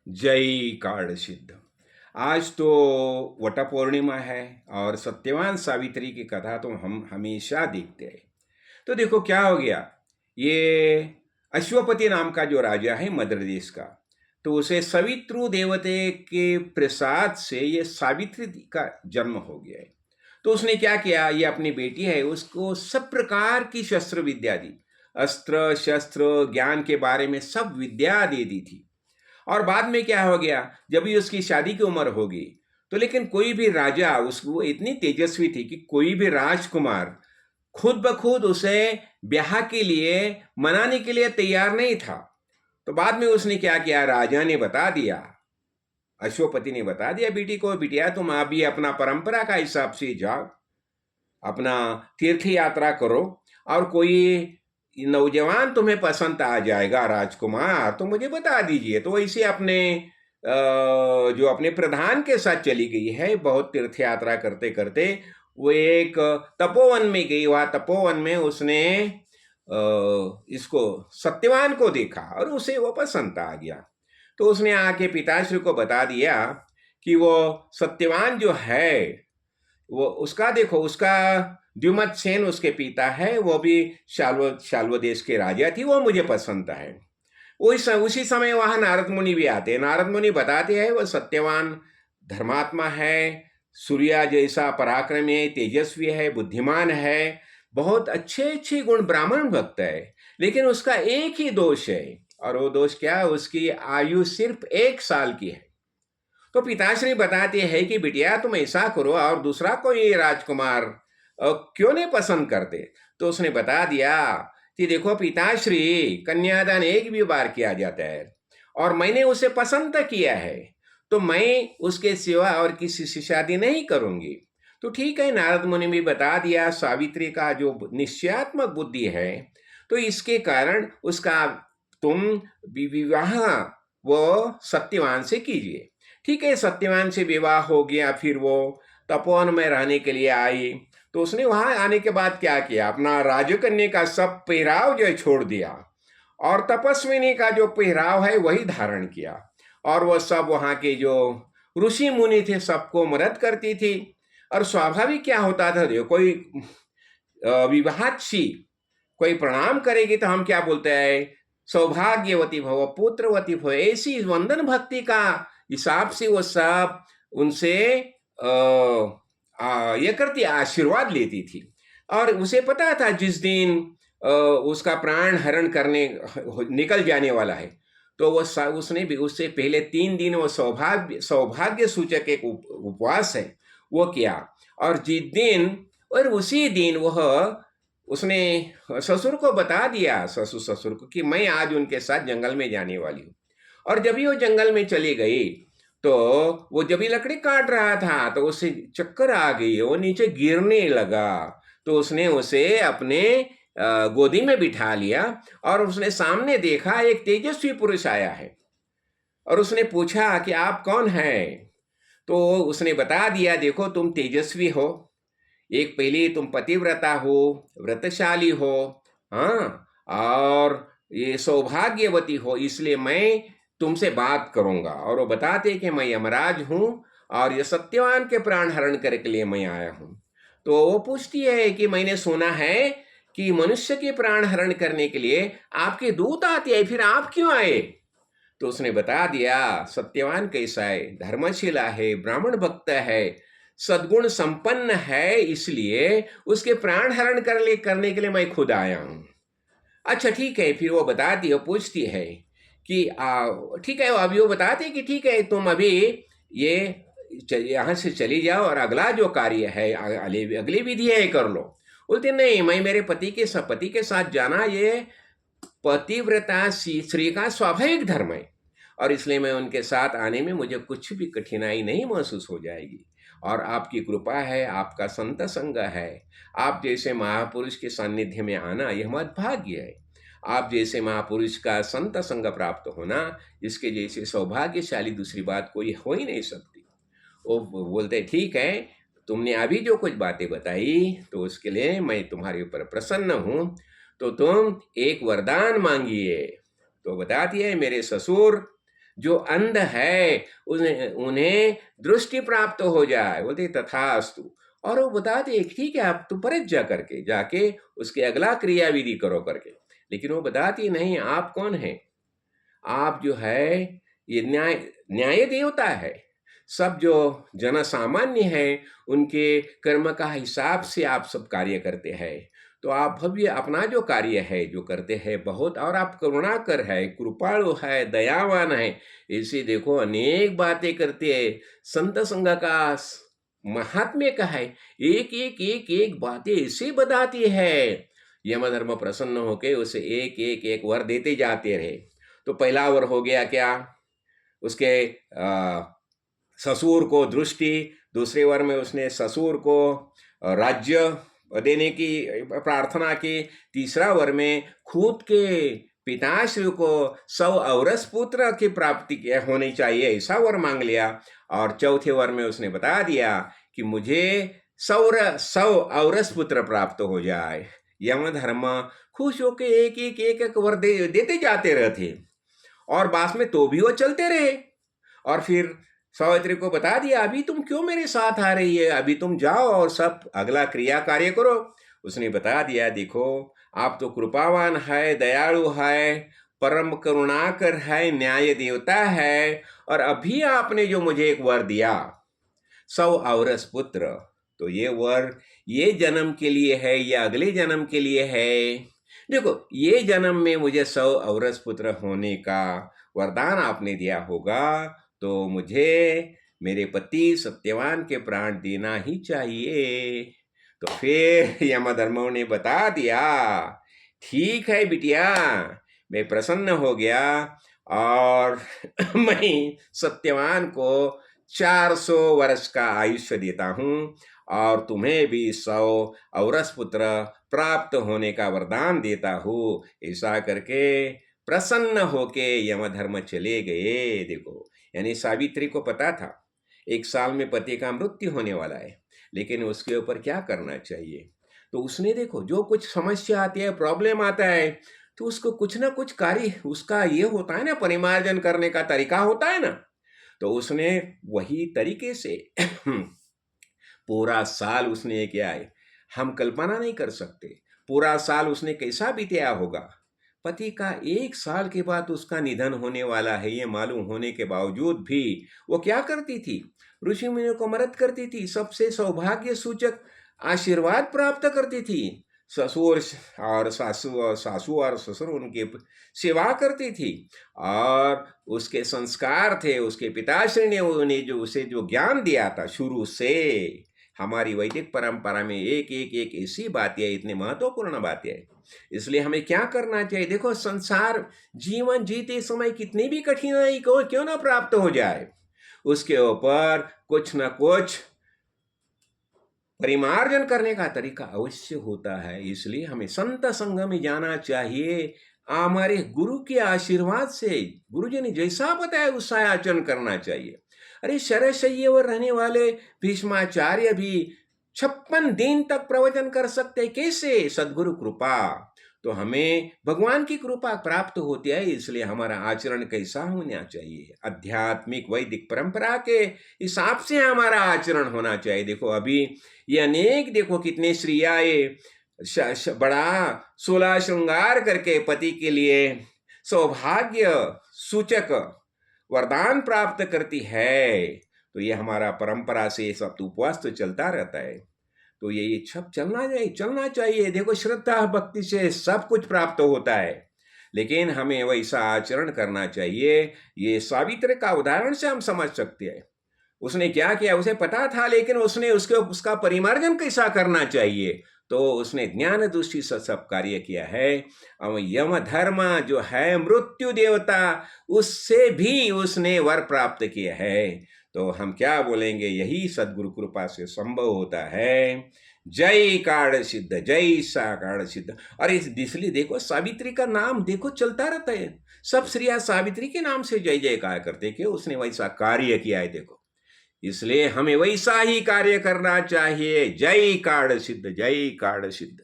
जय कार्ड सिद्ध। आज तो वटपूर्णिमा है और सत्यवान सावित्री की कथा तो हम हमेशा देखते हैं। तो देखो क्या हो गया, ये अश्वपति नाम का जो राजा है मध्य देश का, तो उसे सवित्रु देवते के प्रसाद से ये सावित्री का जन्म हो गया है। तो उसने क्या किया, ये अपनी बेटी है उसको सब प्रकार की शस्त्र विद्या दी, अस्त्र शस्त्र ज्ञान के बारे में सब विद्या दे दी थी। और बाद में क्या हो गया, जब भी उसकी शादी की उम्र होगी तो लेकिन कोई भी राजा, उसको इतनी तेजस्वी थी कि कोई भी राजकुमार खुद ब खुद उसे ब्याह के लिए मनाने के लिए तैयार नहीं था। तो बाद में उसने क्या किया, राजा ने बता दिया, अश्वपति ने बता दिया बेटी को, बिटिया तुम अभी अपना परंपरा का हिसाब से जाओ, अपना तीर्थ यात्रा करो, और कोई नौजवान तुम्हें पसंद आ जाएगा राजकुमार तो मुझे बता दीजिए। तो इसे अपने जो अपने प्रधान के साथ चली गई है, बहुत तीर्थ यात्रा करते करते वो एक तपोवन में गई। वहां तपोवन में उसने इसको सत्यवान को देखा और उसे वो पसंद आ गया। तो उसने आके पिताश्री को बता दिया कि वो सत्यवान जो है वो उसका देखो, उसका द्युमत सेन उसके पिता है, वो भी शाल्व देश के राजा थी, वो मुझे पसंद है। उसी समय वहां नारद मुनि भी आते हैं। नारद मुनि बताते हैं वो सत्यवान धर्मात्मा है, सूर्या जैसा पराक्रमी है, तेजस्वी है, बुद्धिमान है, बहुत अच्छे अच्छे गुण, ब्राह्मण भक्त है। लेकिन उसका एक ही दोष है, और वो दोष क्या है, उसकी आयु सिर्फ 1 साल की है। तो पिताश्री बताते हैं कि बिटिया तुम ऐसा करो, और दूसरा कोई राजकुमार क्यों नहीं पसंद करते। तो उसने बता दिया कि देखो पिताश्री, कन्यादान एक भी बार किया जाता है और मैंने उसे पसंद किया है, तो मैं उसके सिवा और किसी से शादी नहीं करूंगी। तो ठीक है, नारद मुनि भी बता दिया सावित्री का जो निश्चयात्मक बुद्धि है, तो इसके कारण उसका तुम विवाह वो सत्यवान से कीजिए। ठीक है, सत्यवान से विवाह हो गया। फिर वो तपोवन में रहने के लिए आई। तो उसने वहां आने के बाद क्या किया, अपना राजकन्या का सब पहराव जो है छोड़ दिया, और तपस्विनी का जो पहराव है वही धारण किया। और वह सब वहां के जो ऋषि मुनि थे सबको मदद करती थी। और स्वाभाविक क्या होता था, जो कोई विवाहाची कोई प्रणाम करेगी तो हम क्या बोलते हैं, सौभाग्यवती भव पुत्रवती भव, ऐसी वंदन भक्ति का हिसाब से वो सब उनसे ये करती, आशीर्वाद लेती थी। और उसे पता था जिस दिन उसका प्राण हरण करने निकल जाने वाला है, तो वो उसने भी उससे पहले 3 दिन वो सौभाग्य सूचक एक उपवास है वो किया। और जिस दिन, और उसी दिन वह उसने ससुर को बता दिया, ससुर को, कि मैं आज उनके साथ जंगल में जाने वाली हूँ। और जब ही वो जंगल में चली गई तो वो जब ही लकड़ी काट रहा था तो उसे चक्कर आ गई, वो नीचे गिरने लगा। तो उसने उसे अपने गोदी में बिठा लिया और उसने सामने देखा एक तेजस्वी पुरुष आया है। और उसने पूछा कि आप कौन हैं। तो उसने बता दिया, देखो तुम तेजस्वी हो, एक पहले तुम पतिव्रता हो, व्रतशाली हो, हाँ, और ये सौभाग्यवती हो, इसलिए मैं तुमसे बात करूंगा। और वो बताते कि मैं यमराज हूं और ये सत्यवान के प्राण हरण करने के लिए मैं आया हूं। तो वो पूछती है कि मैंने सुना है कि मनुष्य के प्राण हरण करने के लिए आपके दूत आते हैं, फिर आप क्यों आए। तो उसने बता दिया सत्यवान कैसा है, धर्मशीला है, ब्राह्मण भक्त है, सद्गुण संपन्न है, इसलिए उसके प्राण हरण करने के लिए मैं खुद आया हूं। अच्छा ठीक है, फिर वो बताती है, पूछती है कि ठीक है, अभी वो बताते कि ठीक है तुम अभी ये यहाँ से चली जाओ और अगला जो कार्य है, अगली विधि है कर लो। बोलते नहीं, मैं मेरे पति के साथ जाना ये पतिव्रता स्त्री का स्वाभाविक धर्म है, और इसलिए मैं उनके साथ आने में मुझे कुछ भी कठिनाई नहीं महसूस हो जाएगी। और आपकी कृपा है, आपका संत संग है, आप जैसे महापुरुष के सानिध्य में आना यह मद्भाग्य है। आप जैसे महापुरुष का संत संग प्राप्त होना, इसके जैसे सौभाग्यशाली दूसरी बात कोई हो ही नहीं सकती। वो बोलते ठीक है, तुमने अभी जो कुछ बातें बताई तो उसके लिए मैं तुम्हारे ऊपर प्रसन्न हूँ, तो तुम एक वरदान मांगिए। तो बताती है, मेरे ससुर जो अंध है उन्हें उन्हें दृष्टि प्राप्त हो जाए। बोलते तथास्तु। और वो बताते एक ठीक है, आप तो परत जा करके जाके उसके अगला क्रिया विधि करो करके। लेकिन वो बताती नहीं, आप कौन है? आप जो है ये न्याय न्याय देवता है। सब जो जन सामान्य है उनके कर्म का हिसाब से आप सब कार्य करते हैं। तो आप भव्य अपना जो कार्य है जो करते हैं बहुत, और आप करुणाकर है, कृपालु है, दयावान है। इसे देखो अनेक बातें करते हैं। संत संग का महात्म्य का है, एक एक एक एक बातें ऐसे बताती है। यमधर्म प्रसन्न होके उसे एक एक एक वर देते जाते रहे। तो पहला वर हो गया क्या? उसके ससुर को दृष्टि, दूसरे वर में उसने ससुर को राज्य देने की प्रार्थना की, तीसरा वर में खुद के पिताश्री को 100 औरस पुत्र की प्राप्ति होनी चाहिए ऐसा वर मांग लिया। और चौथे वर में उसने बता दिया कि मुझे 100 औरस पुत्र प्राप्त हो जाए। यमधर्म खुश होके एक एक एक एक वर देते जाते रहते। और बाद में तो भी वो चलते रहे। और फिर सावित्री को बता दिया, अभी तुम क्यों मेरे साथ आ रही है, अभी तुम जाओ और सब अगला क्रिया कार्य करो। उसने बता दिया, देखो आप तो कृपावान है, दयालु है, परम करुणाकर है, न्याय देवता है, और अभी आपने जो मुझे एक वर दिया 100 औरस पुत्र, तो ये वर ये जन्म के लिए है या अगले जन्म के लिए है? देखो ये जन्म में मुझे 100 औरस पुत्र होने का वरदान आपने दिया होगा, तो मुझे मेरे पति सत्यवान के प्राण देना ही चाहिए। तो फिर यमधर्मों ने बता दिया, ठीक है बिटिया, मैं प्रसन्न हो गया और मैं सत्यवान को 400 वर्ष का आयुष्य देता हूँ और तुम्हें भी 100 औरस पुत्र प्राप्त होने का वरदान देता हूँ। ऐसा करके प्रसन्न होके यमधर्म चले गए। देखो यानी सावित्री को पता था 1 साल में पति का मृत्यु होने वाला है, लेकिन उसके ऊपर क्या करना चाहिए। तो उसने देखो जो कुछ समस्या आती है, प्रॉब्लम आता है, तो उसको कुछ ना कुछ कार्य उसका ये होता है ना, परिमार्जन करने का तरीका होता है ना। तो उसने वही तरीके से पूरा साल उसने किया है। हम कल्पना नहीं कर सकते पूरा साल उसने कैसा बिताया होगा। पति का 1 साल के बाद उसका निधन होने वाला है ये मालूम होने के बावजूद भी वो क्या करती थी? ऋषि मुनियों को मदद करती थी, सबसे सौभाग्य सूचक आशीर्वाद प्राप्त करती थी। ससुर और सासू और ससुर उनकी सेवा करती थी। और उसके संस्कार थे, उसके पिताश्री ने उन्हें जो उसे जो ज्ञान दिया था शुरू से। हमारी वैदिक परंपरा में एक एक एक ऐसी बातें इतनी महत्वपूर्ण बातें हैं। इसलिए हमें क्या करना चाहिए? देखो संसार जीवन जीते समय कितनी भी कठिनाई को क्यों ना प्राप्त हो जाए, उसके ऊपर कुछ ना कुछ परिमार्जन करने का तरीका अवश्य होता है। इसलिए हमें संत संग में जाना चाहिए। हमारे गुरु के आशीर्वाद से गुरु जी ने जैसा बताया उसका आचरण करना चाहिए। अरे शरशय्या पर रहने वाले भीष्माचार्य भी 56 दिन तक प्रवचन कर सकते, कैसे? सदगुरु कृपा। तो हमें भगवान की कृपा प्राप्त होती है। इसलिए हमारा आचरण कैसा होना चाहिए? आध्यात्मिक वैदिक परंपरा के हिसाब से हमारा आचरण होना चाहिए। देखो अभी ये अनेक देखो कितने स्त्रियाँ बड़ा 16 श्रृंगार करके पति के लिए सौभाग्य सूचक वरदान प्राप्त करती है। तो ये हमारा परंपरा से सब उपवास तो चलता रहता है। तो ये सब चलना चाहिए। देखो श्रद्धा भक्ति से सब कुछ प्राप्त होता है, लेकिन हमें वैसा आचरण करना चाहिए। ये सावित्री का उदाहरण से हम समझ सकते हैं। उसने क्या किया, उसे पता था, लेकिन उसने उसका परिमार्जन कैसा करना चाहिए, तो उसने ज्ञान दृष्टि से सब कार्य किया है। और यम धर्म जो है मृत्यु देवता, उससे भी उसने वर प्राप्त किया है। तो हम क्या बोलेंगे, यही सदगुरु कृपा से संभव होता है। जय काड़ सिद्ध, जय सा काड़ सिद्ध। और इसलिए देखो सावित्री का नाम देखो चलता रहता है। सब श्रिया सावित्री के नाम से जय जयकार करते कि उसने वैसा कार्य किया है। देखो इसलिए हमें वैसा ही कार्य करना चाहिए। जय काड़ सिद्ध, जय काड़ सिद्ध।